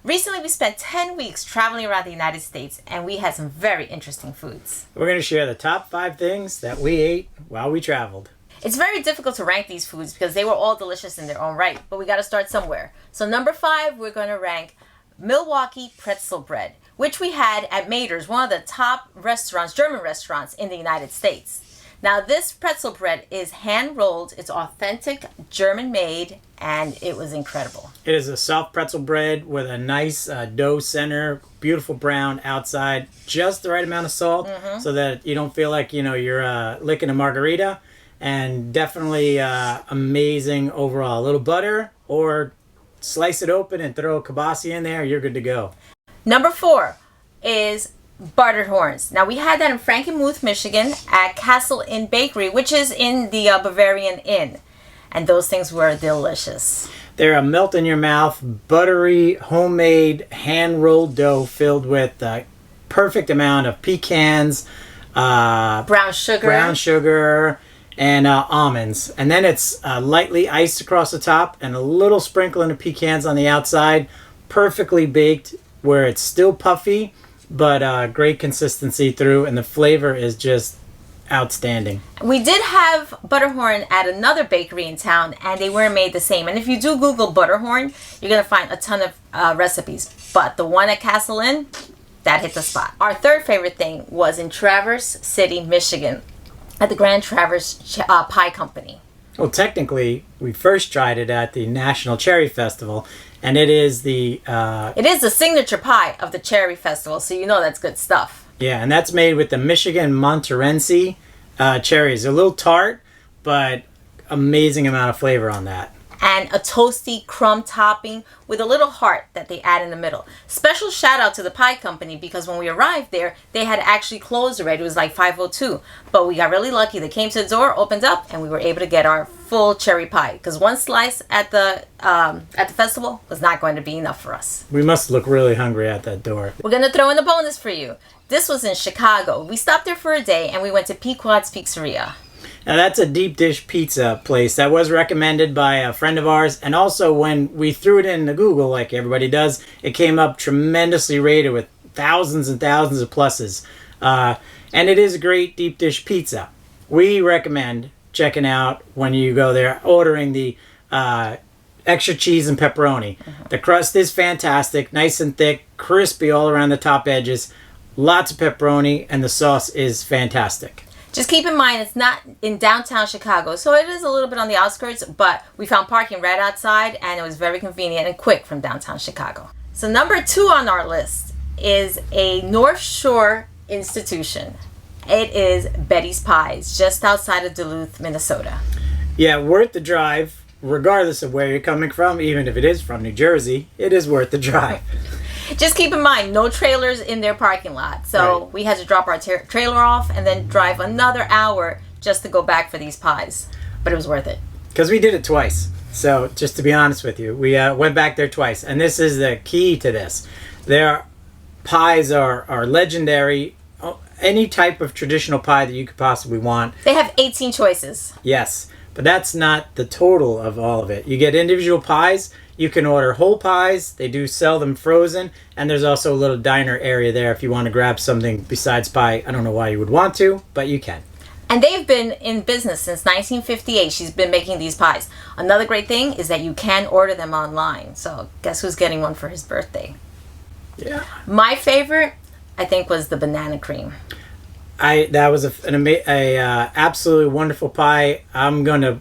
Recently, we spent 10 weeks traveling around the United States, and we had some very interesting foods. We're going to share the top 5 things that we ate while we traveled. It's very difficult to rank these foods because they were all delicious in their own right, but we got to start somewhere. So number 5, we're going to rank Milwaukee Pretzel bread, which we had at Mader's, one of the top restaurants, German restaurants in the United States. Now, this pretzel bread is hand-rolled, it's authentic, German-made, and it was incredible. It is a soft pretzel bread with a nice dough center, beautiful brown outside, just the right amount of salt so that you don't feel like, you're licking a margarita, and definitely amazing overall. A little butter, or slice it open and throw a kielbasa in there, you're good to go. Number 4 is buttered horns. Now, we had that in Frankenmuth, Michigan at Castle Inn Bakery, which is in the Bavarian Inn. And those things were delicious. They're a melt-in-your-mouth, buttery, homemade, hand-rolled dough filled with perfect amount of pecans, brown sugar, and almonds. And then it's lightly iced across the top and a little sprinkling of pecans on the outside. Perfectly baked where it's still puffy, but great consistency through, and the flavor is just outstanding. We did have butterhorn at another bakery in town, and they weren't made the same. And if you do Google butterhorn, you're going to find a ton of recipes. But the one at Castle Inn, that hit the spot. Our third favorite thing was in Traverse City, Michigan, at the Grand Traverse Pie Company. Well, technically, we first tried it at the National Cherry Festival, and it is the signature pie of the Cherry Festival, so you know that's good stuff. Yeah, and that's made with the Michigan Montmorency cherries. A little tart, but amazing amount of flavor on that. And a toasty crumb topping with a little heart that they add in the middle. Special shout out to the pie company, because when we arrived there, they had actually closed already. It was like 5:02, but we got really lucky. They came to the door, opened up, and we were able to get our full cherry pie, because one slice at the festival was not going to be enough for us. We must look really hungry at that door. We're going to throw in a bonus for you. This was in Chicago. We stopped there for a day, and we went to Pequod's Pizzeria. Now, that's a deep dish pizza place that was recommended by a friend of ours. And also, when we threw it into Google, like everybody does, it came up tremendously rated with thousands and thousands of pluses. And it is a great deep dish pizza. We recommend checking out, when you go there, ordering the extra cheese and pepperoni. The crust is fantastic, nice and thick, crispy all around the top edges, lots of pepperoni, and the sauce is fantastic. Just keep in mind, it's not in downtown Chicago, so it is a little bit on the outskirts, but we found parking right outside, and it was very convenient and quick from downtown Chicago. So number 2 on our list is a North Shore institution. It is Betty's Pies, just outside of Duluth, Minnesota. Yeah, worth the drive, regardless of where you're coming from. Even if it is from New Jersey, it is worth the drive. Just keep in mind, no trailers in their parking lot. So Right. we had to drop our trailer off and then drive another hour just to go back for these pies. But it was worth it. Because we did it twice. So, just to be honest with you, we went back there twice. And this is the key to this. Their pies are legendary. Any type of traditional pie that you could possibly want. They have 18 choices. Yes. But that's not the total of all of it. You get individual pies. You can order whole pies. They do sell them frozen. And there's also a little diner area there if you want to grab something besides pie. I don't know why you would want to, but you can. And they've been in business since 1958. She's been making these pies. Another great thing is that you can order them online. So guess who's getting one for his birthday? Yeah. My favorite, I think, was the banana cream. That was an absolutely wonderful pie. I'm going to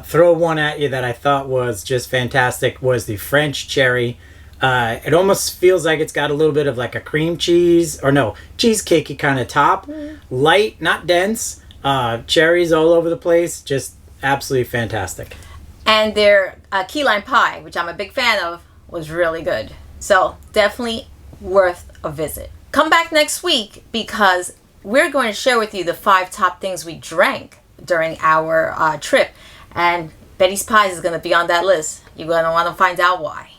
throw one at you that I thought was just fantastic, was the French cherry. It almost feels like it's got a little bit of like a cream cheese, or no, cheesecakey kind of top. Light, not dense. Cherries all over the place. Just absolutely fantastic. And their key lime pie, which I'm a big fan of, was really good. So definitely worth a visit. Come back next week, because we're going to share with you the 5 top things we drank during our trip. And Betty's Pies is going to be on that list. You're going to want to find out why.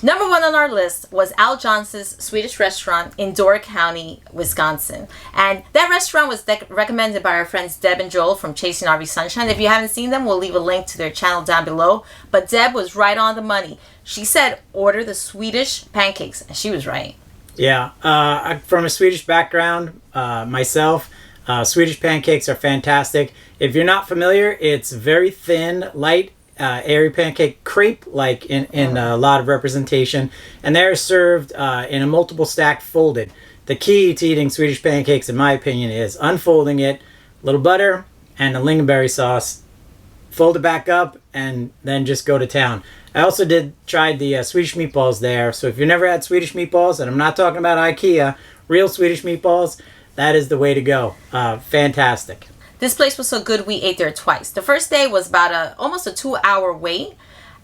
Number 1 on our list was Al Johnson's Swedish restaurant in Door County, Wisconsin. And that restaurant was recommended by our friends Deb and Joel from Chasing RV Sunshine. If you haven't seen them, we'll leave a link to their channel down below. But Deb was right on the money. She said order the Swedish pancakes, and she was right. Yeah, from a Swedish background, myself, Swedish pancakes are fantastic. If you're not familiar, it's very thin, light, airy pancake, crepe-like in a lot of representation, and they're served in a multiple stack folded. The key to eating Swedish pancakes, in my opinion, is unfolding it, a little butter, and the lingonberry sauce. Fold it back up, and then just go to town. I also tried the Swedish meatballs there, so if you've never had Swedish meatballs, and I'm not talking about IKEA, real Swedish meatballs, that is the way to go. Fantastic. This place was so good we ate there twice. The first day was about almost a 2-hour wait.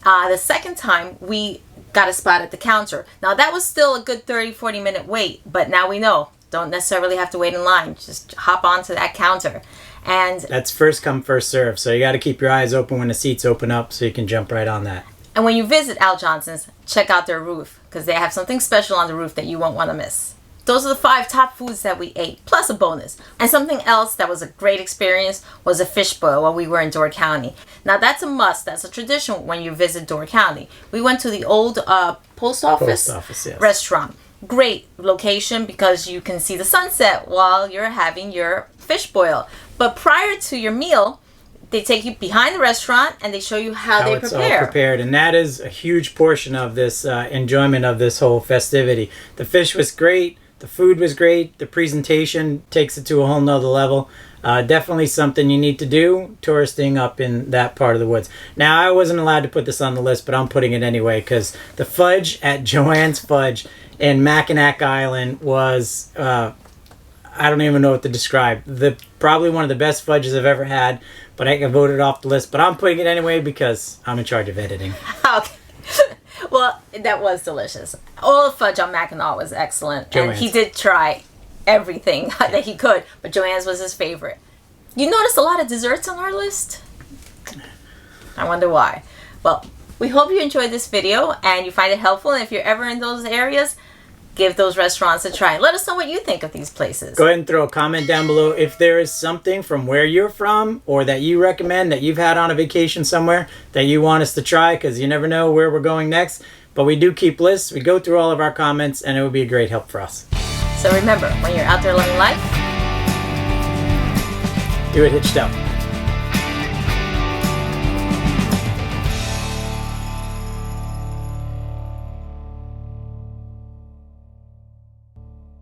The second time we got a spot at the counter. Now that was still a good 30-40 minute wait, but now we know. Don't necessarily have to wait in line. Just hop onto that counter. And that's first come, first serve. So you got to keep your eyes open when the seats open up so you can jump right on that. And when you visit Al Johnson's, check out their roof because they have something special on the roof that you won't want to miss. Those are the 5 top foods that we ate, plus a bonus. And something else that was a great experience was a fish boil while we were in Door County. Now that's a must. That's a tradition when you visit Door County. We went to the old post office yes. restaurant. Great location because you can see the sunset while you're having your fish boil. But prior to your meal, they take you behind the restaurant and they show you how they it's prepare. All prepared, and that is a huge portion of this enjoyment of this whole festivity. The fish was great, the food was great, the presentation takes it to a whole nother level. Definitely something you need to do, touristing up in that part of the woods. Now, I wasn't allowed to put this on the list, but I'm putting it anyway because the fudge at Joanne's Fudge in Mackinac Island was, I don't even know what to describe. Probably one of the best fudges I've ever had, but I can vote it off the list. But I'm putting it anyway because I'm in charge of editing. Okay. Well, that was delicious. All the fudge on Mackinac was excellent. Joanne's. And he did try everything that he could, but Joanne's was his favorite. You noticed a lot of desserts on our list? I wonder why. Well, we hope you enjoyed this video and you find it helpful. And if you're ever in those areas, give those restaurants a try. Let us know what you think of these places. Go ahead and throw a comment down below if there is something from where you're from or that you recommend that you've had on a vacation somewhere that you want us to try, because you never know where we're going next. But we do keep lists. We go through all of our comments, and it would be a great help for us. So remember, when you're out there living life, do it hitched up.